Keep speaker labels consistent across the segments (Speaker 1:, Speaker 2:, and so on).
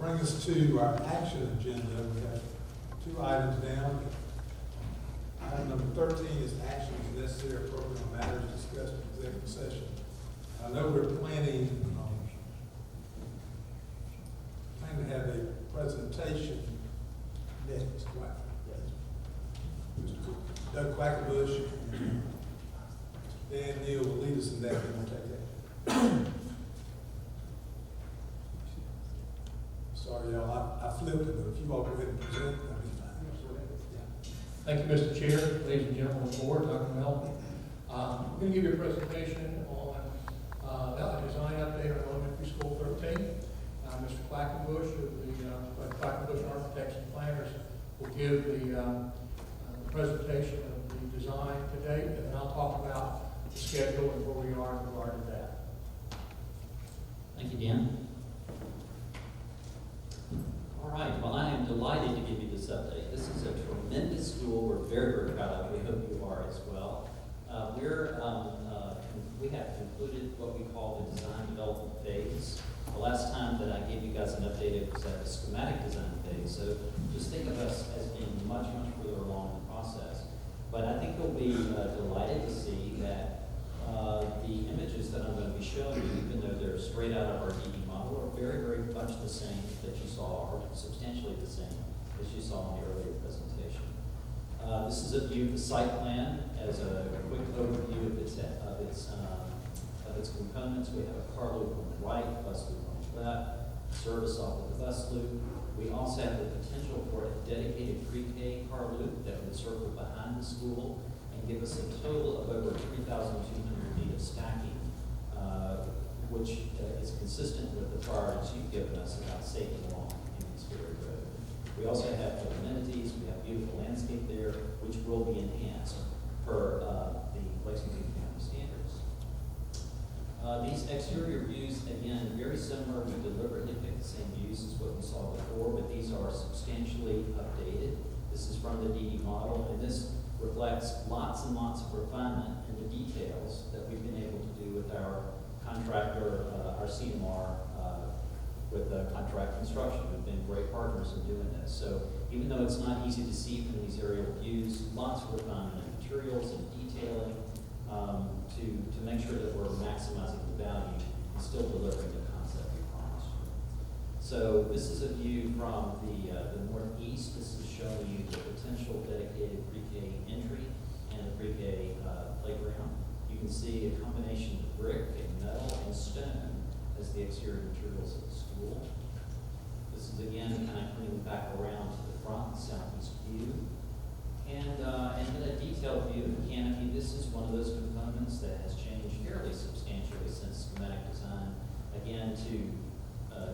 Speaker 1: bring us to our action agenda. We have two items down. Item number 13 is actions necessary appropriate on matters discussed in executive session. I know we're planning to have a presentation next, right? Mr. Doug Quackenbush and Dan Neal will lead us in that, and we'll take that. Sorry, y'all, I flipped it, but if you all go ahead and present, that'd be fine.
Speaker 2: Thank you, Mr. Chair, ladies and gentlemen of the board, Dr. Melton. I'm going to give you a presentation on the design update on elementary school 13. Mr. Quackenbush of the Quackenbush Architects and Planners will give the presentation of the design to date, and then I'll talk about the schedule and where we are in regard to that.
Speaker 3: Thank you, Dan. All right, well, I am delighted to give you this update. This is a tremendous school we're very, very proud of. We hope you are as well. We have concluded what we call the design development phase. The last time that I gave you guys an update, it was at the schematic design phase. So just think of us as being much, much further along in the process. But I think you'll be delighted to see that the images that I'm going to be showing you, even though they're straight out of our DD model, are very, very much the same that you saw, or substantially the same as you saw in the earlier presentation. This is a view of the site plan as a quick overview of its components. We have a car loop on the right, bus loop on the left, service off of the bus loop. We also have the potential for a dedicated pre-K car loop that would circle behind the school and give us a total of over 3,200 feet of stacking, which is consistent with the priorities you've given us about safety along Kingsbury Road. We also have amenities. We have beautiful landscape there, which will be enhanced per the Lexington County standards. These exterior views, again, very similar. We deliberately picked the same views as what we saw before, but these are substantially updated. This is from the DD model, and this reflects lots and lots of refinement in the details that we've been able to do with our contractor, our CMR, with Contract Construction, who've been great partners in doing this. So even though it's not easy to see from these aerial views, lots of refinement in materials and detailing to make sure that we're maximizing the value and still delivering the concept we promised. So this is a view from the northeast. This is showing you the potential dedicated pre-K entry and the pre-K playground. You can see a combination of brick and metal and stone as the exterior materials of the school. This is again kind of coming back around to the front, southeast view. And then a detailed view of the canopy. This is one of those components that has changed fairly substantially since schematic design. Again, to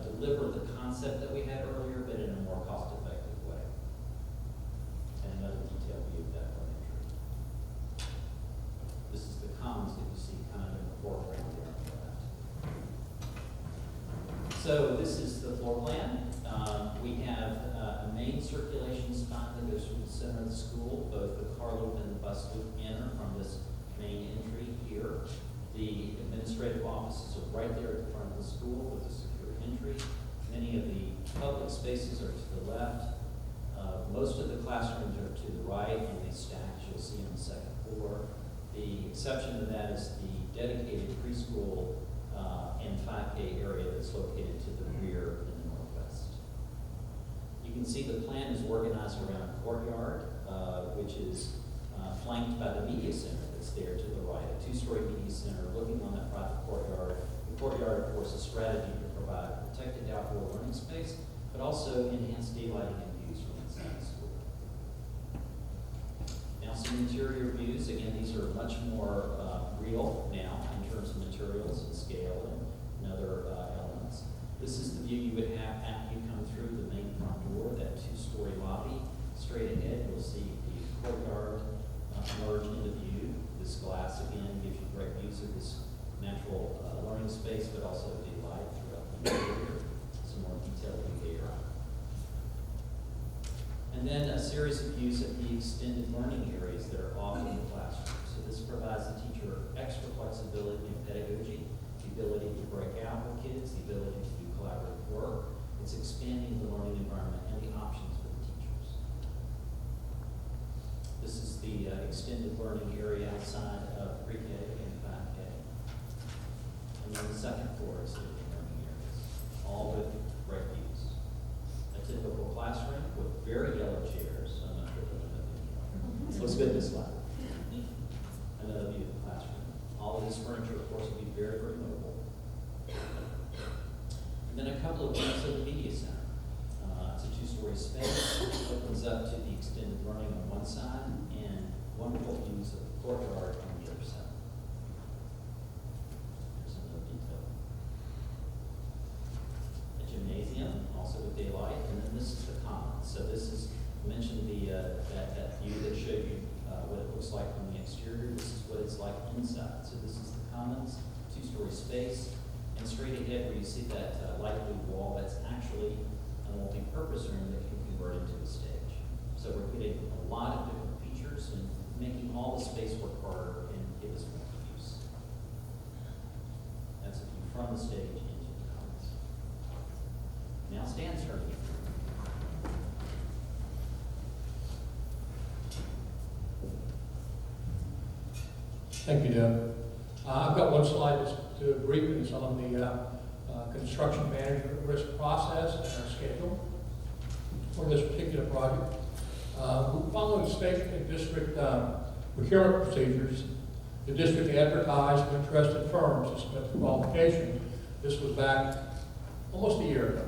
Speaker 3: deliver the concept that we had earlier, but in a more cost-effective way. And another detailed view of that front entry. This is the commons that you see kind of in the foreground there on the left. So this is the floor plan. We have a main circulation spine that goes from the center of the school. Both the car loop and the bus loop enter from this main entry here. The administrative offices are right there at the front of the school with a secure entry. Many of the public spaces are to the left. Most of the classrooms are to the right, and they stack, as you'll see on the second floor. The exception to that is the dedicated preschool and 5K area that's located to the rear in the northwest. You can see the plan is organized around a courtyard, which is flanked by the media center that's there to the right, a two-story media center looking on that private courtyard. The courtyard, of course, is a strategy to provide protected outdoor learning space, but also enhanced daylighting and views from inside the school. Now some interior views. Again, these are much more real now in terms of materials and scale and other elements. This is the view you would have after you come through the main front door, that two-story lobby. Straight ahead, you'll see the courtyard emerge into view. This glass, again, gives you great views of this natural learning space, but also daylight throughout the interior. Some more detailed view here. And then a series of views of the extended learning areas that are off in the classroom. So this provides the teacher extra flexibility in pedagogy, the ability to break out with kids, the ability to do collaborative work. It's expanding second floor is the learning areas, all with bright views. A typical classroom with very yellow chairs. I'm not sure if there's another. Looks good this slide. Another view of the classroom. All of this furniture, of course, will be very, very mobile. And then a couple of views of the media center. It's a two-story space. It opens up to the extended learning on one side and wonderful views of the courtyard on the other side. There's another detail. A gymnasium, also with daylight, and then this is the commons. So this is, I mentioned that view that showed you what it looks like from the exterior. This is what it's like inside. So this is the commons, two-story space, and straight ahead where you see that light blue wall, that's actually a multi-purpose room that can convert into a stage. So we're getting a lot of different features and making all the space work harder and give us more use. That's a view from the stage into the commons. Now Stan's turn.
Speaker 2: Thank you, Doug. I've got one slide that's to brief, and it's on the construction management risk process and our schedule for this particular project. Following state and district procurement procedures, the district advertised for interested firms to submit the qualification. This was back almost a year ago.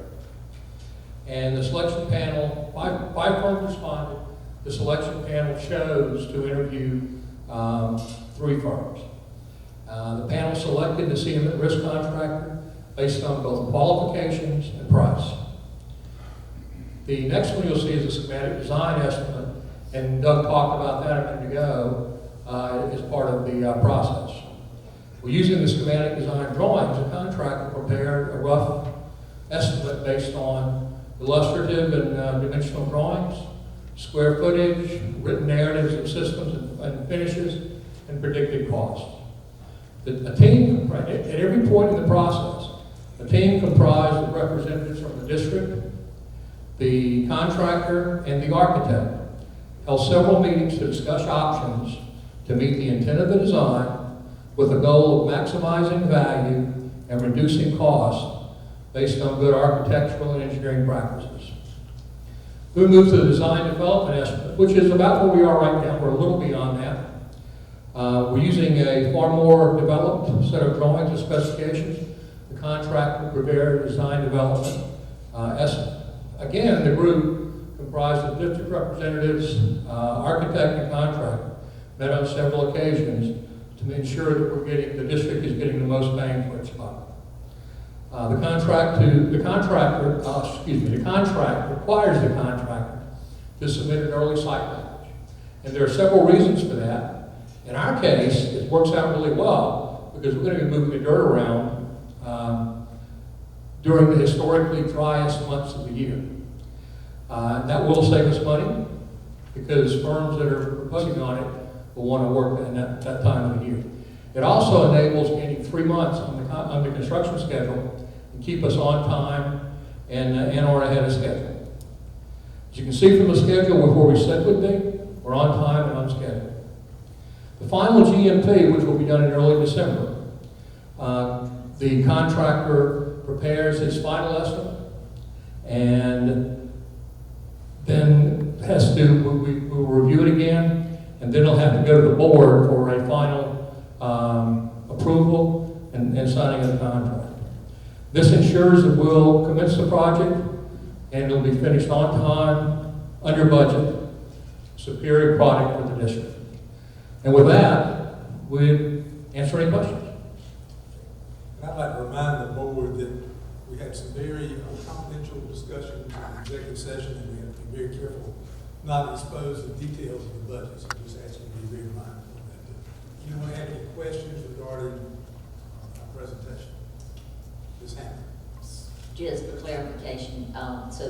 Speaker 2: And the selection panel, five firms responded. The selection panel chose to interview 3 firms. The panel selected the CM risk contractor based on both qualifications and price. The next one you'll see is a schematic design estimate, and Doug talked about that a minute ago as part of the process. We're using the schematic design drawings. The contractor prepared a rough estimate based on illustrative and dimensional drawings, square footage, written narratives of systems and finishes, and predicted costs. A team, at every point in the process, a team comprised of representatives from the district, the contractor, and the architect held several meetings to discuss options to meet the intent of the design with a goal of maximizing value and reducing costs based on good architectural and engineering practices. We move to the design development estimate, which is about where we are right now. We're a little beyond that. We're using a far more developed set of drawings and specifications. The contractor prepared a design development estimate. Again, the group comprised of district representatives, architect, and contractor met on several occasions to ensure that the district is getting the most bang for its buck. The contract requires the contractor to submit an early site package. And there are several reasons for that. In our case, it works out really well because we're going to be moving the dirt around during the historically driest months of the year. That will save us money because firms that are proposing on it will want to work in that time of the year. It also enables gaining 3 months on the construction schedule and keep us on time and or ahead of schedule. As you can see from the schedule, we're where we said would be. We're on time and on schedule. The final GMP, which will be done in early December, the contractor prepares his final estimate and then we will review it again, and then it'll have to go to the board for a final approval and signing of the contract. This ensures that we'll commence the project and it'll be finished on time, under budget, superior product for the district. And with that, we'd answer any questions.
Speaker 1: And I'd like to remind the board that we had some very confidential discussions in the executive session, and we have to be very careful not to expose the details of the budget. So I'm just asking you to be very mindful of that. Do you want to have any questions regarding our presentation? Ms. Hammond.
Speaker 4: Just for clarification, so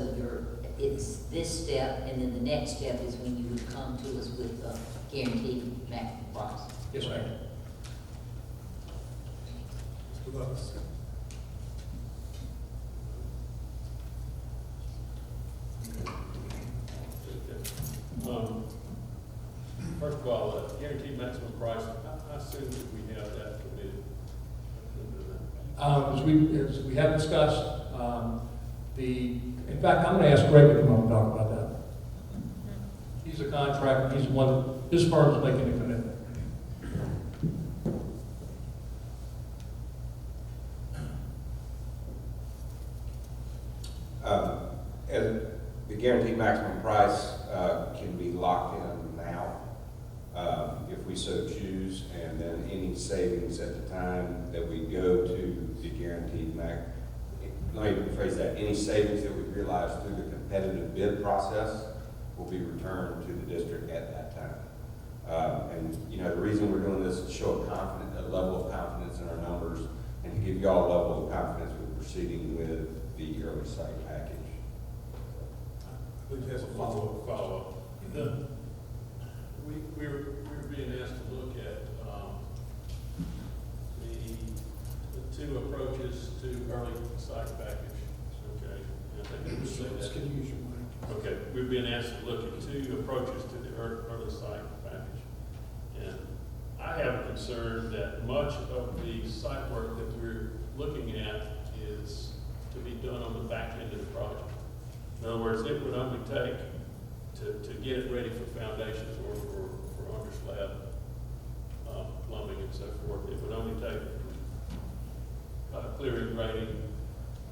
Speaker 4: it's this step, and then the next step is when you would come to us with a guaranteed maximum price.
Speaker 2: Yes, ma'am.
Speaker 1: Mr. Lewis.
Speaker 5: First of all, guaranteed maximum price, I assume that we have that committed.
Speaker 2: As we have discussed, in fact, I'm gonna ask Greg to come up and talk about that. He's a contractor, he's the one, his firm's making the commitment.
Speaker 6: And the guaranteed maximum price can be locked in now, if we so choose, and then any savings at the time that we go to the guaranteed max. Let me rephrase that, any savings that we realize through the competitive bid process will be returned to the district at that time. And, you know, the reason we're doing this is to show a level of confidence in our numbers and to give y'all a level of confidence with proceeding with the early site package.
Speaker 1: I think that's a follow-up.
Speaker 7: Follow-up. We were being asked to look at the two approaches to early site package, okay? And I think we said that.
Speaker 1: Can you use your mic?
Speaker 7: Okay, we've been asked to look at two approaches to the early site package. And I have a concern that much of the site work that we're looking at is to be done on the back end of the project. In other words, it would only take to get it ready for foundations or for under slab plumbing and so forth. It would only take clearing, grading,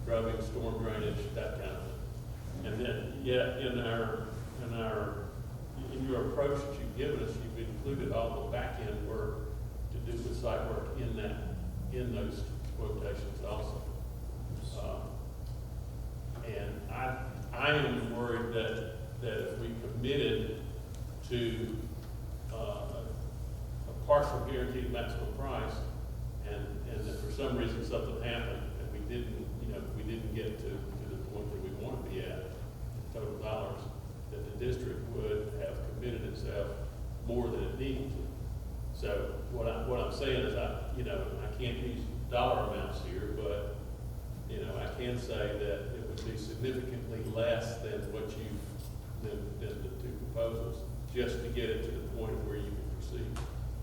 Speaker 7: grubbing, storm drainage, that kind of thing. And then, yet in your approach that you've given us, you've included all the back end work to do the site work in those quotations also. And I am worried that if we committed to a partial guaranteed maximum price, and that for some reason something happened and we didn't get to the point that we want to be at in total dollars, that the district would have committed itself more than it needed to. So what I'm saying is I can't use dollar amounts here, but I can say that it would be significantly less than than the two proposals, just to get it to the point where you can proceed.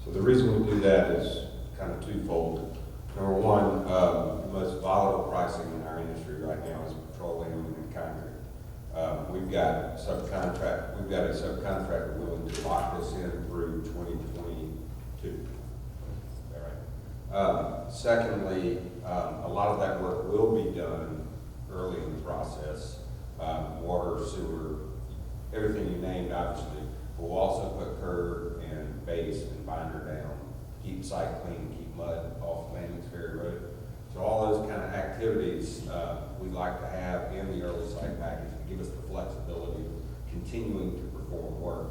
Speaker 6: So the reason we do that is kind of twofold. Number one, the most volatile pricing in our industry right now is petroleum and concrete. We've got a subcontractor willing to lock this in through 2022. All right. Secondly, a lot of that work will be done early in the process. Water, sewer, everything you named, obviously. We'll also put curb and base and binder down, keep site clean, keep mud off Landings Ferry Road. So all those kind of activities we'd like to have in the early site package to give us the flexibility of continuing to perform work.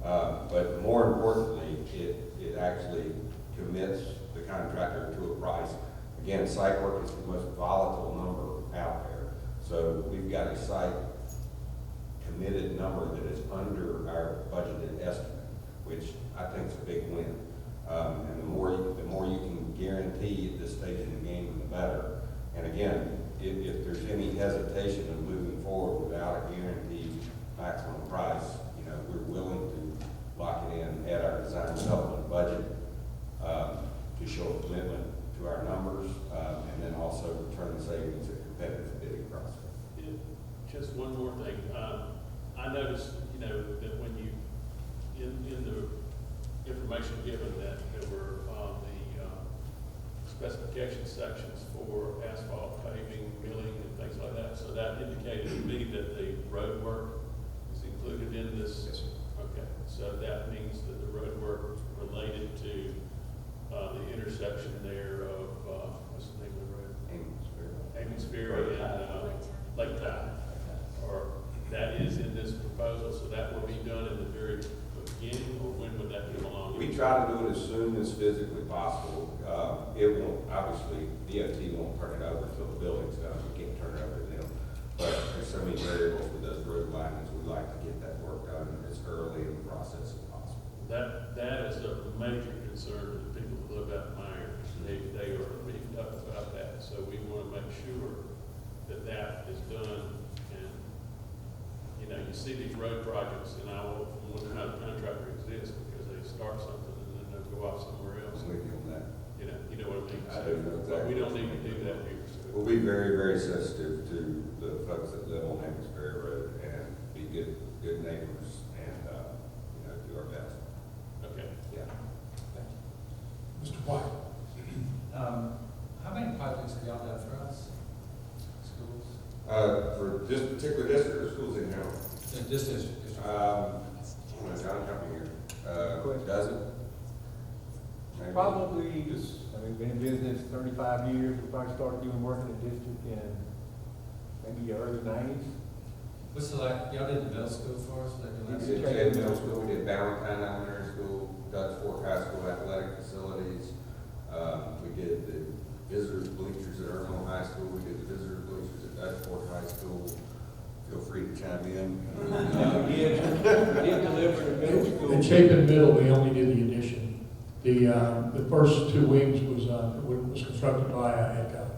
Speaker 6: But more importantly, it actually commits the contractor to a price. Again, site work is the most volatile number out there. So we've got a site committed number that is under our budgeted estimate, which I think is a big win. And the more you can guarantee at this stage in the game, the better. And again, if there's any hesitation of moving forward without a guaranteed maximum price, we're willing to lock it in at our design development budget to show a commitment to our numbers, and then also return the savings at competitive bidding process.
Speaker 7: Just one more thing. I noticed, that when you, in the information given that there were the specification sections for asphalt paving, milling, and things like that. So that indicated to me that the road work is included in this.
Speaker 6: Yes, sir.
Speaker 7: Okay, so that means that the road work related to the intersection there of, what's the name of the road? Amy's Ferry and Lake Tide. Or that is in this proposal, so that will be done in the very beginning, or when would that come along?
Speaker 6: We try to do it as soon as physically possible. It won't, obviously, DOT won't turn it over until the building's done. We can't turn it over to them. But there's so many variables with those road linings. We'd like to get that work done as early in the process as possible.
Speaker 7: That is a major concern to the people who live out in my area. They are beefed up about that, so we want to make sure that is done. And you see these road projects, and I will wonder how the contractor exists, because they start something and then they'll go off somewhere else.
Speaker 6: I'm with you on that.
Speaker 7: you know what I mean?
Speaker 6: I do know
Speaker 7: But
Speaker 6: exactly
Speaker 7: we don't
Speaker 6: what you
Speaker 7: need to
Speaker 6: mean.
Speaker 7: do that here, so.
Speaker 6: We'll be very, very sensitive to the folks that live on Hamingsbury Road and be good neighbors and, do our best.
Speaker 7: Okay.
Speaker 6: Yeah.
Speaker 1: Mr. White?
Speaker 8: How many projects have y'all done for us? Schools?
Speaker 6: For this particular district or schools in general?
Speaker 8: This district.
Speaker 6: John, help me here. Dozen? Maybe.
Speaker 9: Probably, been in business 35 years, we probably started doing work in the district in maybe early 90s.
Speaker 8: What's the y'all did the middle school for us?
Speaker 6: We did Chad Middle School, we did Valentine Elementary School, Dutch Fork High School athletic facilities. We did the visitors bleachers at Irvine High School, we did the visitors bleachers at Dutch Fork High School. Feel free to chime in.
Speaker 9: We did deliver the middle school.
Speaker 2: In Chapin Middle, we only did the addition. The first two wings was constructed by EDCO.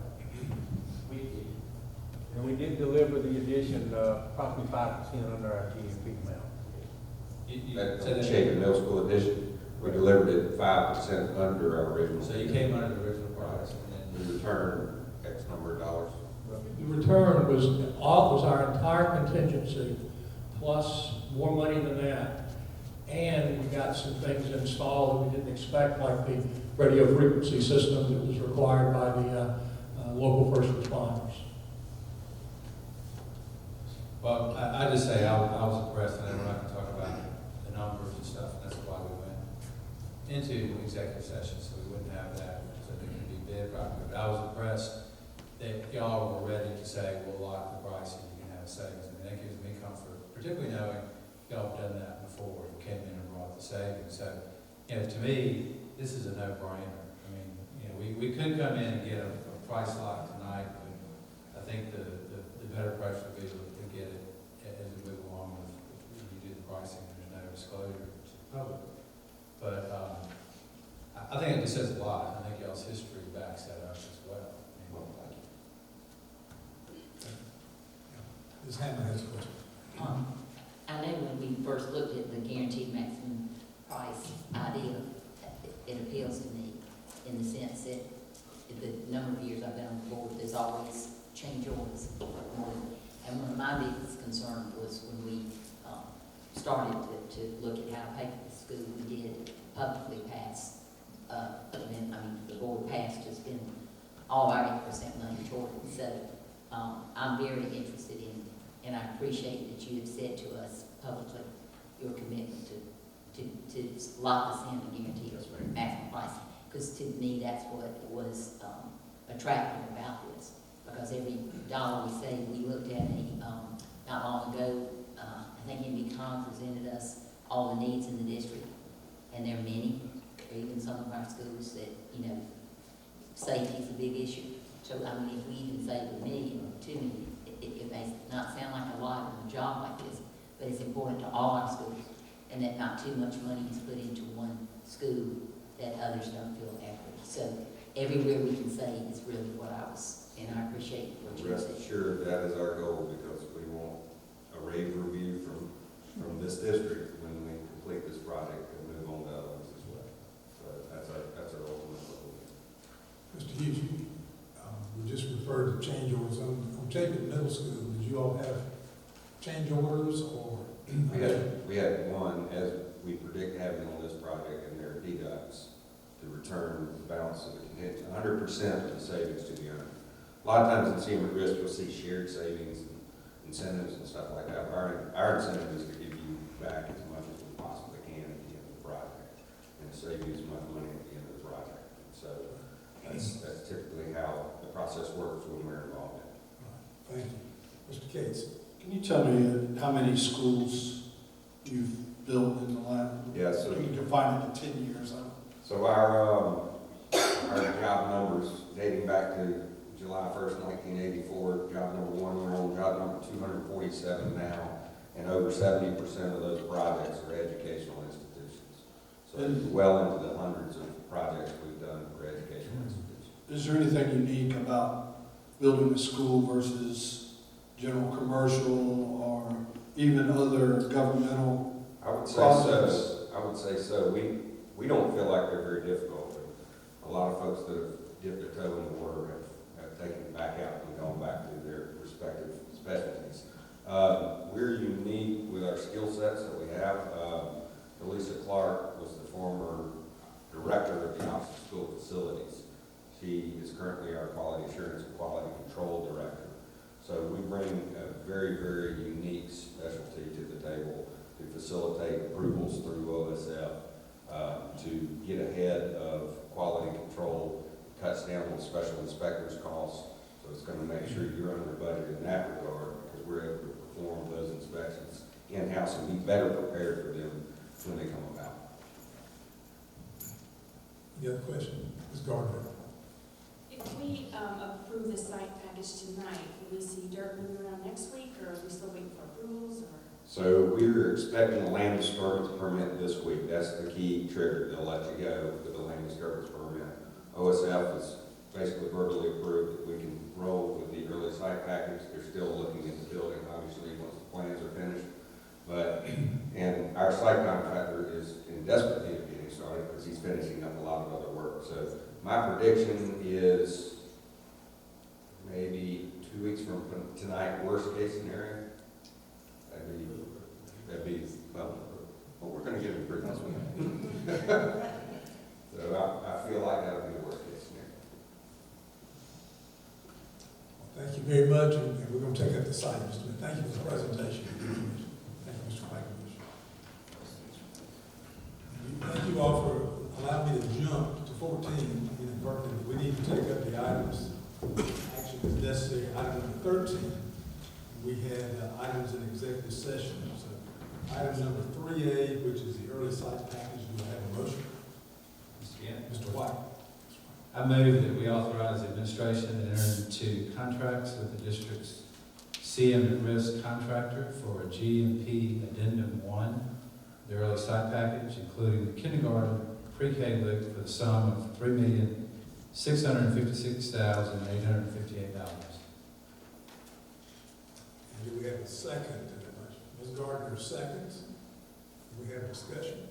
Speaker 9: And we did deliver the addition, approximately 5% under our GMP amount.
Speaker 6: At Chapin Middle School addition, we delivered it 5% under our original.
Speaker 8: So you came under the original price and then.
Speaker 6: We returned X number of dollars.
Speaker 2: The return was our entire contingency, plus more money than that. And we got some things installed that we didn't expect, like the radio frequency system that was required by the local first responders.
Speaker 8: Well, I just say I was impressed, and we're not going to talk about the numbers and stuff, and that's why we went into executive session, so we wouldn't have that, so they could be bid properly. But I was impressed that y'all were ready to say, we'll lock the price and you can have savings. I mean, that gives me comfort, particularly knowing y'all have done that before, you came in and brought the savings. So, to me, this is a no-brainer. I mean, we could come in and get a price lock tonight, but I think the better price would be to get it as we move along with, if you do the pricing, there's no disclosure to the public. But, I think it just says a lot. I think y'all's history backs that up as well.
Speaker 1: Ms. Hammond has a question.
Speaker 4: I know when we first looked at the guaranteed maximum price idea, it appeals to me in the sense that the number of years I've been on the board, there's always change orders. And one of my biggest concerns was when we started to look at how to pay for the school, we did publicly pass, the board passed to spend all our 8% money toward it. So I'm very interested in, and I appreciate that you have said to us publicly your commitment to lock us in and guarantee us maximum price. Because to me, that's what was attractive about this. Because every dollar we save, we looked at not long ago, I think MB presented us all the needs in the district, and there are many, or even some of our schools that, safety is a big issue. So, if we even save $1 million, $2 million, it may not sound like a lot in a job like this, but it's important to all our schools, and that not too much money is put into one school that others don't feel equity. So everywhere we can save is really what I was, and I appreciate what you
Speaker 6: Rest
Speaker 4: said.
Speaker 6: assured, that is our goal, because we want a rave review from this district when we complete this project and move on to other ones as well. So that's our ultimate goal.
Speaker 1: Mr. Hughes, we just referred to change orders. On Chapin Middle School, did you all have change orders or?
Speaker 6: We had one, as we predict having on this project, and their deducts to return the balance of the contingent, 100% of the savings to the owner. A lot of times in senior risk, you'll see shared savings and incentives and stuff like that. Our incentive is to give you back as much as we possibly can at the end of the project, and to save you as much money at the end of the project. So that's typically how the process works when we're involved in it.
Speaker 1: Thank you. Mr. Cates?
Speaker 10: Can you tell me how many schools you've built in the last,
Speaker 6: Yeah, so
Speaker 10: you define it to 10 years?
Speaker 6: So our job numbers dating back to July 1st, 1984, job number 1, we're on job number 247 now, and over 70% of those projects are educational institutions. So it's well into the hundreds of projects we've done for educational institutions.
Speaker 10: Is there anything unique about building a school versus general commercial or even other governmental?
Speaker 6: I would say
Speaker 10: Process.
Speaker 6: so. I would say so. We don't feel like they're very difficult. a lot of folks that have dipped their toe in the water have taken it back out and gone back to their respective specialties. We're unique with our skill sets that we have. Elisa Clark was the former director of the Office of School Facilities. She is currently our quality assurance and quality control director. So we bring a very, very unique specialty to the table to facilitate approvals through OSF, to get ahead of quality control, cuts down on special inspectors' costs. So it's going to make sure you're under budget in that regard, because we're able to perform those inspections in-house and be better prepared for them when they come about.
Speaker 1: Any other question? Ms. Gardner?
Speaker 11: If we approve this site package tonight, will we see dirt moving around next week, or are we still waiting for approvals, or?
Speaker 6: So we're expecting a land disturbance permit this week. That's the key trigger. They'll let you go with the land disturbance permit. OSF is basically verbally approved that we can roll with the early site package. They're still looking at the building, obviously, once the plans are finished. And our site contractor is in desperate need of getting started because he's finishing up a lot of other work. So my prediction is maybe 2 weeks from tonight, worst case scenario. That'd be, well, we're gonna get it pretty much. So I feel like that'll be the worst case scenario.
Speaker 1: Thank you very much, and we're going to take up the site, Mr. Smith. Thank you for the presentation. Thank you, Mr. Quackenbush. Thank you all for allowing me to jump to 14 inadvertently. We need to take up the items. Action is necessary. Item number 13, we had items in executive session. So item number 3A, which is the early site package, do I have a motion? Mr. White.
Speaker 8: I move that we authorize the administration to enter into contracts with the district's CM at risk contractor for a GMP Addendum 1, the early site package, including the kindergarten pre-K look for the sum of $3,656,858.
Speaker 1: And do we have a second to that motion? Ms. Gardner seconds. Do we have discussion?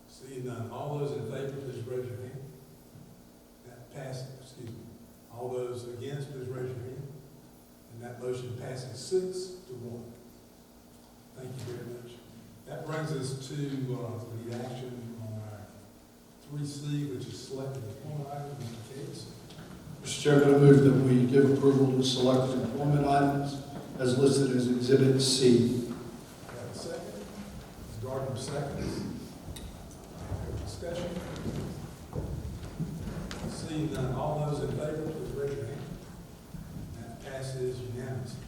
Speaker 1: Seeing none, all those in favor, please raise your hand. That passes, excuse me. All those against, please raise your hand. And that motion passes 6-1. Thank you very much. That brings us to, we need action on our 3C, which is selected employment items. Mr. Case.
Speaker 10: Mr. Chairman, I move that we give approval to selected employment items as listed as Exhibit C.
Speaker 1: Have a second? Ms. Gardner seconds. Discussion? Seeing none, all those in favor, please raise your hand. That passes unanimously.